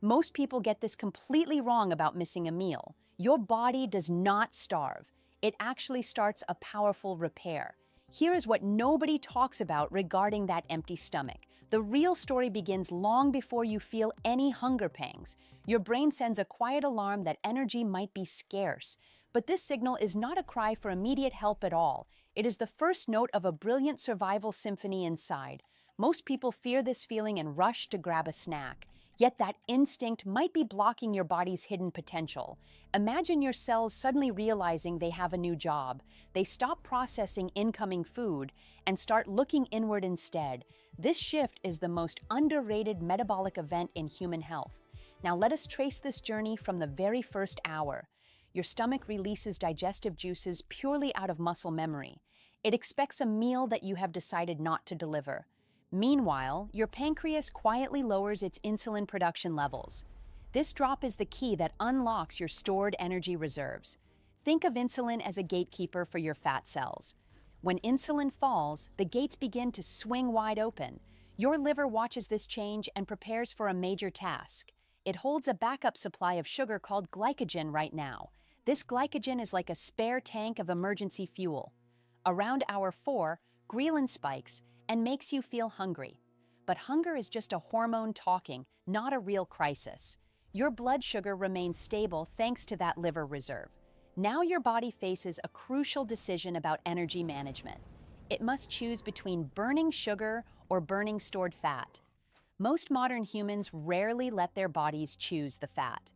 Most people get this completely wrong about missing a meal. Your body does not starve. It actually starts a powerful repair. Here is what nobody talks about regarding that empty stomach. The real story begins long before you feel any hunger pangs. Your brain sends a quiet alarm that energy might be scarce. But this signal is not a cry for immediate help at all. It is the first note of a brilliant survival symphony inside. Most people fear this feeling and rush to grab a snack. Yet that instinct might be blocking your body's hidden potential. Imagine your cells suddenly realizing they have a new job. They stop processing incoming food and start looking inward instead. This shift is the most underrated metabolic event in human health. Now let us trace this journey from the very first hour. Your stomach releases digestive juices purely out of muscle memory. It expects a meal that you have decided not to deliver. Meanwhile, your pancreas quietly lowers its insulin production levels. This drop is the key that unlocks your stored energy reserves. Think of insulin as a gatekeeper for your fat cells. When insulin falls, the gates begin to swing wide open. Your liver watches this change and prepares for a major task. It holds a backup supply of sugar called glycogen right now. This glycogen is like a spare tank of emergency fuel. Around hour 4, ghrelin spikes and makes you feel hungry. But hunger is just a hormone talking, not a real crisis. Your blood sugar remains stable thanks to that liver reserve. Now your body faces a crucial decision about energy management. It must choose between burning sugar or burning stored fat. Most modern humans rarely let their bodies choose the fat.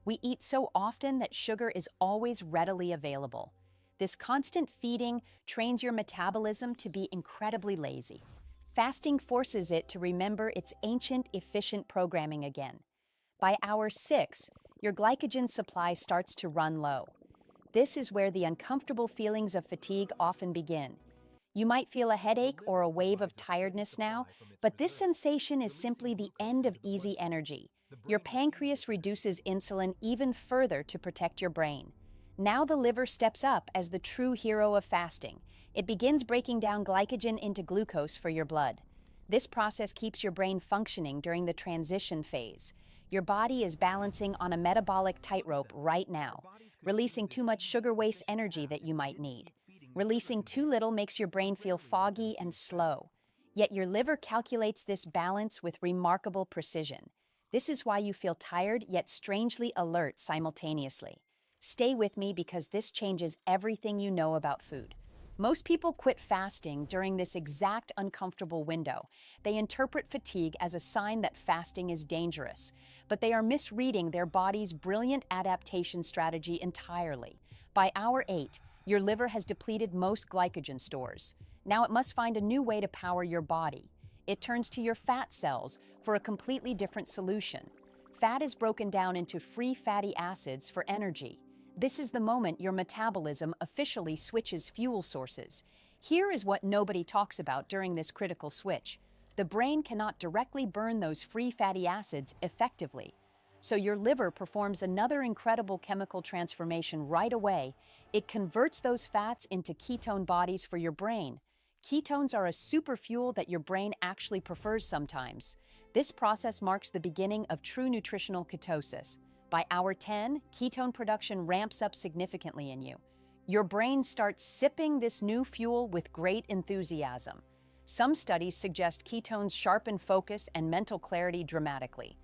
We eat so often that sugar is always readily available. This constant feeding trains your metabolism to be incredibly lazy. Fasting forces it to remember its ancient, efficient programming again. By hour 6, your glycogen supply starts to run low. This is where the uncomfortable feelings of fatigue often begin. You might feel a headache or a wave of tiredness now, but this sensation is simply the end of easy energy. Your pancreas reduces insulin even further to protect your brain. Now the liver steps up as the true hero of fasting. It begins breaking down glycogen into glucose for your blood. This process keeps your brain functioning during the transition phase. Your body is balancing on a metabolic tightrope right now. Releasing too much sugar wastes energy that you might need. Releasing too little makes your brain feel foggy and slow. Yet your liver calculates this balance with remarkable precision. This is why you feel tired yet strangely alert simultaneously. Stay with me because this changes everything you know about food. Most people quit fasting during this exact uncomfortable window. They interpret fatigue as a sign that fasting is dangerous, but they are misreading their body's brilliant adaptation strategy entirely. By hour 8, your liver has depleted most glycogen stores. Now it must find a new way to power your body. It turns to your fat cells for a completely different solution. Fat is broken down into free fatty acids for energy. This is the moment your metabolism officially switches fuel sources. Here is what nobody talks about during this critical switch. The brain cannot directly burn those free fatty acids effectively. So your liver performs another incredible chemical transformation right away. It converts those fats into ketone bodies for your brain. Ketones are a super fuel that your brain actually prefers sometimes. This process marks the beginning of true nutritional ketosis. By hour 10, ketone production ramps up significantly in you. Your brain starts sipping this new fuel with great enthusiasm. Some studies suggest ketones sharpen focus and mental clarity dramatically.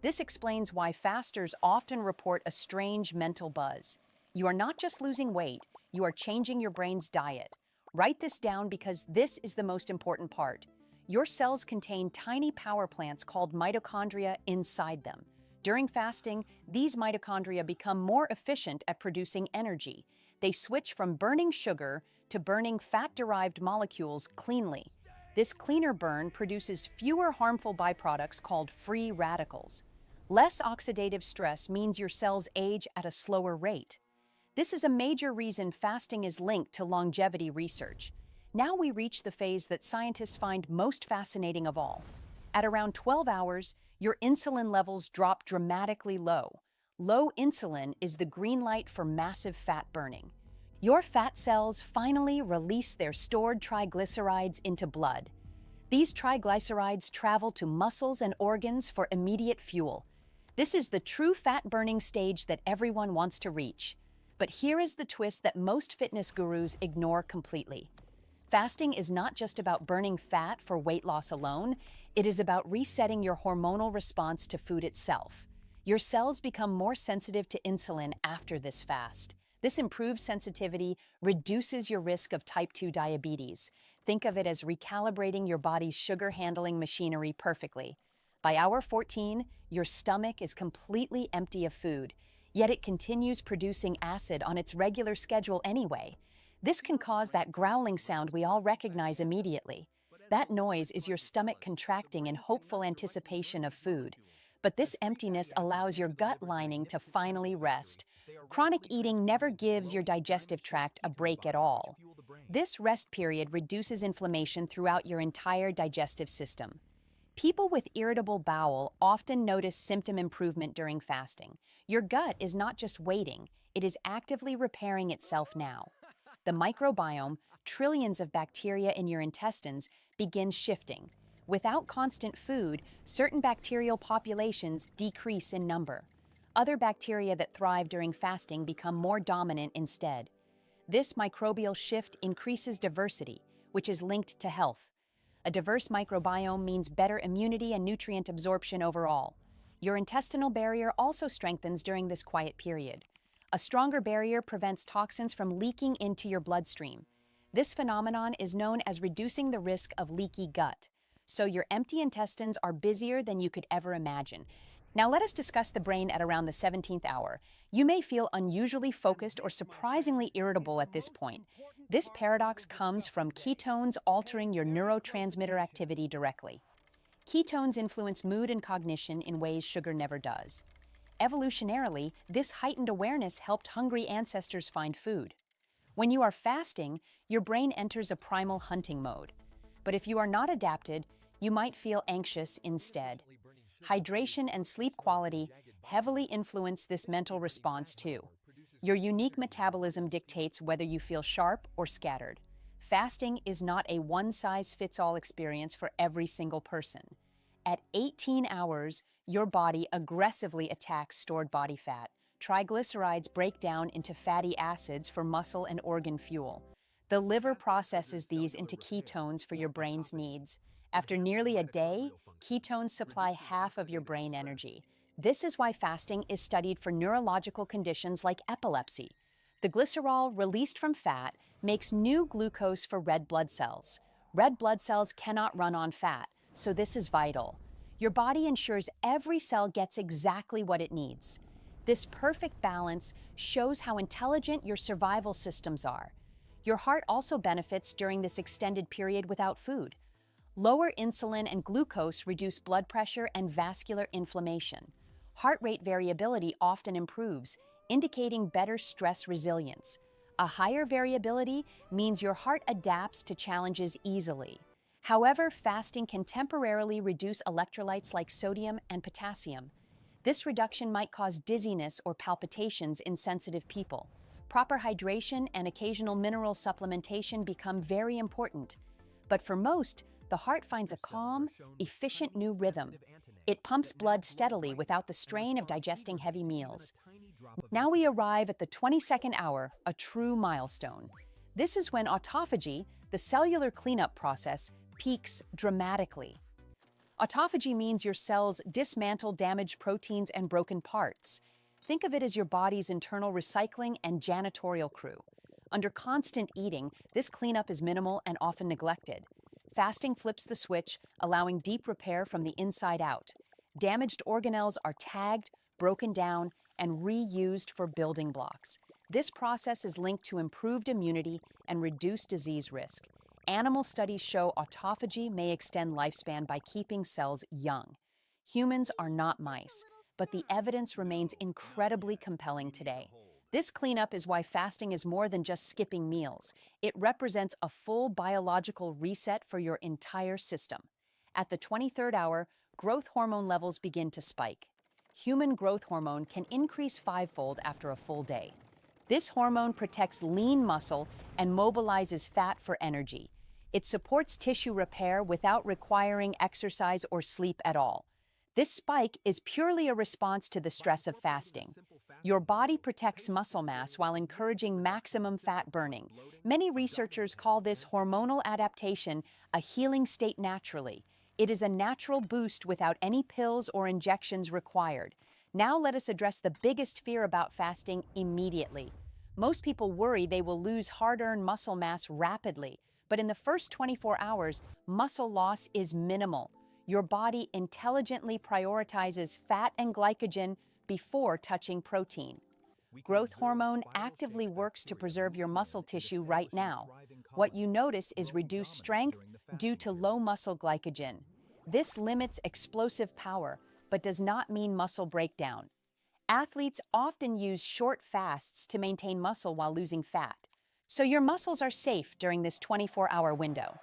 This explains why fasters often report a strange mental buzz. You are not just losing weight, you are changing your brain's diet. Write this down because this is the most important part. Your cells contain tiny power plants called mitochondria inside them. During fasting, these mitochondria become more efficient at producing energy. They switch from burning sugar to burning fat-derived molecules cleanly. This cleaner burn produces fewer harmful byproducts called free radicals. Less oxidative stress means your cells age at a slower rate. This is a major reason fasting is linked to longevity research. Now we reach the phase that scientists find most fascinating of all. At around 12 hours, your insulin levels drop dramatically low. Low insulin is the green light for massive fat burning. Your fat cells finally release their stored triglycerides into blood. These triglycerides travel to muscles and organs for immediate fuel. This is the true fat-burning stage that everyone wants to reach. But here is the twist that most fitness gurus ignore completely. Fasting is not just about burning fat for weight loss alone, it is about resetting your hormonal response to food itself. Your cells become more sensitive to insulin after this fast. This improved sensitivity reduces your risk of type 2 diabetes. Think of it as recalibrating your body's sugar-handling machinery perfectly. By hour 14, your stomach is completely empty of food, yet it continues producing acid on its regular schedule anyway. This can cause that growling sound we all recognize immediately. That noise is your stomach contracting in hopeful anticipation of food. But this emptiness allows your gut lining to finally rest. Chronic eating never gives your digestive tract a break at all. This rest period reduces inflammation throughout your entire digestive system. People with irritable bowel often notice symptom improvement during fasting. Your gut is not just waiting, it is actively repairing itself now. The microbiome, trillions of bacteria in your intestines, begins shifting. Without constant food, certain bacterial populations decrease in number. Other bacteria that thrive during fasting become more dominant instead. This microbial shift increases diversity, which is linked to health. A diverse microbiome means better immunity and nutrient absorption overall. Your intestinal barrier also strengthens during this quiet period. A stronger barrier prevents toxins from leaking into your bloodstream. This phenomenon is known as reducing the risk of leaky gut. So your empty intestines are busier than you could ever imagine. Now let us discuss the brain at around the 17th hour. You may feel unusually focused or surprisingly irritable at this point. This paradox comes from ketones altering your neurotransmitter activity directly. Ketones influence mood and cognition in ways sugar never does. Evolutionarily, this heightened awareness helped hungry ancestors find food. When you are fasting, your brain enters a primal hunting mode. But if you are not adapted, you might feel anxious instead. Hydration and sleep quality heavily influence this mental response too. Your unique metabolism dictates whether you feel sharp or scattered. Fasting is not a one-size-fits-all experience for every single person. At 18 hours, your body aggressively attacks stored body fat. Triglycerides break down into fatty acids for muscle and organ fuel. The liver processes these into ketones for your brain's needs. After nearly a day, ketones supply half of your brain energy. This is why fasting is studied for neurological conditions like epilepsy. The glycerol released from fat makes new glucose for red blood cells. Red blood cells cannot run on fat, so this is vital. Your body ensures every cell gets exactly what it needs. This perfect balance shows how intelligent your survival systems are. Your heart also benefits during this extended period without food. Lower insulin and glucose reduce blood pressure and vascular inflammation. Heart rate variability often improves, indicating better stress resilience. A higher variability means your heart adapts to challenges easily. However, fasting can temporarily reduce electrolytes like sodium and potassium. This reduction might cause dizziness or palpitations in sensitive people. Proper hydration and occasional mineral supplementation become very important. But for most, the heart finds a calm, efficient new rhythm. It pumps blood steadily without the strain of digesting heavy meals. Now we arrive at the 22nd hour, a true milestone. This is when autophagy, the cellular cleanup process, peaks dramatically. Autophagy means your cells dismantle damaged proteins and broken parts. Think of it as your body's internal recycling and janitorial crew. Under constant eating, this cleanup is minimal and often neglected. Fasting flips the switch, allowing deep repair from the inside out. Damaged organelles are tagged, broken down, and reused for building blocks. This process is linked to improved immunity and reduced disease risk. Animal studies show autophagy may extend lifespan by keeping cells young. Humans are not mice, but the evidence remains incredibly compelling today. This cleanup is why fasting is more than just skipping meals. It represents a full biological reset for your entire system. At the 23rd hour, growth hormone levels begin to spike. Human growth hormone can increase fivefold after a full day. This hormone protects lean muscle and mobilizes fat for energy. It supports tissue repair without requiring exercise or sleep at all. This spike is purely a response to the stress of fasting. Your body protects muscle mass while encouraging maximum fat burning. Many researchers call this hormonal adaptation a healing state naturally. It is a natural boost without any pills or injections required. Now let us address the biggest fear about fasting immediately. Most people worry they will lose hard-earned muscle mass rapidly, but in the first 24 hours, muscle loss is minimal. Your body intelligently prioritizes fat and glycogen before touching protein. Growth hormone actively works to preserve your muscle tissue right now. What you notice is reduced strength due to low muscle glycogen. This limits explosive power, but does not mean muscle breakdown. Athletes often use short fasts to maintain muscle while losing fat, so your muscles are safe during this 24-hour window.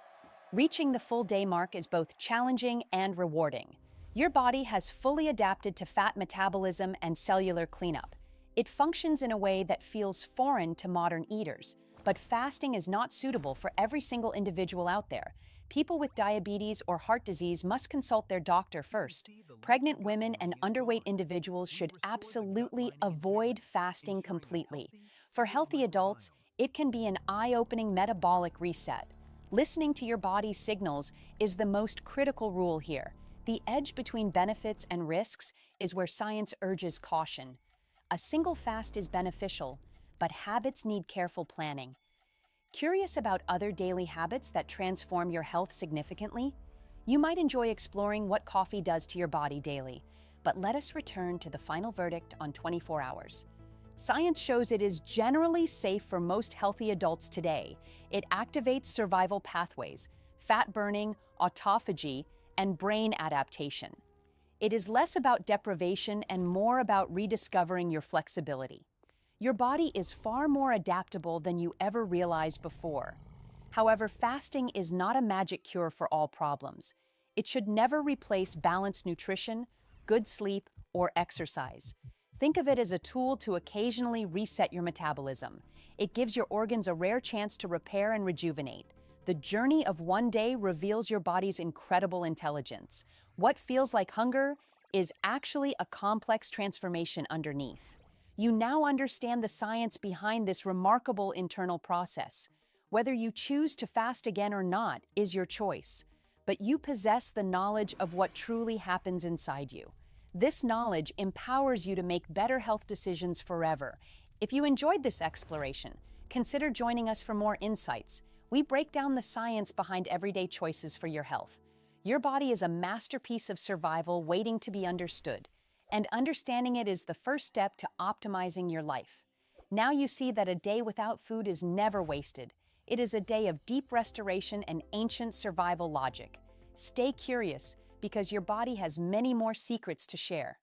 Reaching the full day mark is both challenging and rewarding. Your body has fully adapted to fat metabolism and cellular cleanup. It functions in a way that feels foreign to modern eaters, but fasting is not suitable for every single individual out there. People with diabetes or heart disease must consult their doctor first. Pregnant women and underweight individuals should absolutely avoid fasting completely. For healthy adults, it can be an eye-opening metabolic reset. Listening to your body's signals is the most critical rule here. The edge between benefits and risks is where science urges caution. A single fast is beneficial, but habits need careful planning. Curious about other daily habits that transform your health significantly? You might enjoy exploring what coffee does to your body daily, but let us return to the final verdict on 24 hours. Science shows it is generally safe for most healthy adults today. It activates survival pathways, fat burning, autophagy, and brain adaptation. It is less about deprivation and more about rediscovering your flexibility. Your body is far more adaptable than you ever realized before. However, fasting is not a magic cure for all problems. It should never replace balanced nutrition, good sleep, or exercise. Think of it as a tool to occasionally reset your metabolism. It gives your organs a rare chance to repair and rejuvenate. The journey of one day reveals your body's incredible intelligence. What feels like hunger is actually a complex transformation underneath. You now understand the science behind this remarkable internal process. Whether you choose to fast again or not is your choice, but you possess the knowledge of what truly happens inside you. This knowledge empowers you to make better health decisions forever. If you enjoyed this exploration, consider joining us for more insights. We break down the science behind everyday choices for your health. Your body is a masterpiece of survival waiting to be understood, and understanding it is the first step to optimizing your life. Now you see that a day without food is never wasted. It is a day of deep restoration and ancient survival logic. Stay curious, because your body has many more secrets to share.